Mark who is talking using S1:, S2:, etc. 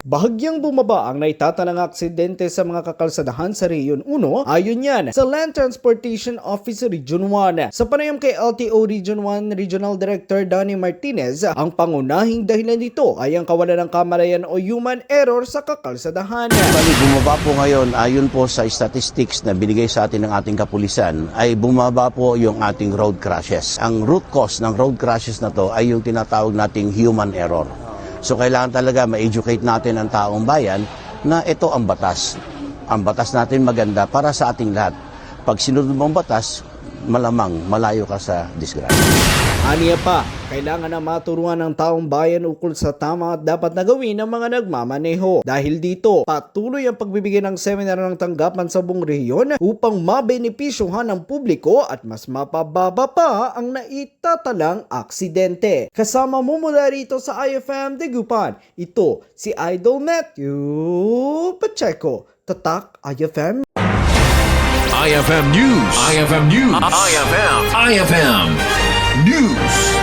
S1: Bahagyang bumaba ang naitatalang aksidente sa mga kakalsadahan sa Region 1 ayon yan sa Land Transportation Office Region 1. Sa panayam kay LTO Region 1 Regional Director Danny Martinez, ang pangunahing dahilan nito ay ang kawalan ng kamalayan o human error sa kakalsadahan.
S2: Bali, bumaba po ngayon, ayon po sa statistics na binigay sa atin ng ating kapulisan, ay bumaba po yung ating road crashes. Ang root cause ng road crashes na to ay yung tinatawag nating human error. So kailangan talaga ma-educate natin ang taong bayan na ito ang batas. Ang batas natin maganda para sa ating lahat. Pag sinunod mo ang batas, malamang malayo ka sa disgrasya.
S1: Aniya pa, kailangan na maturuan ng taong bayan ukol sa tama at dapat na gawin ng mga nagmamaneho. Dahil dito, patuloy ang pagbibigay ng seminar ng tanggapan sa buong rehiyon upang mabenepisyohan ng publiko at mas mapababa pa ang naitatalang aksidente. Kasama mo mula rito sa IFM Dagupan, ito si Idol Matthew Pacheco. Tatak IFM.
S3: IFM News. IFM News. IFM News.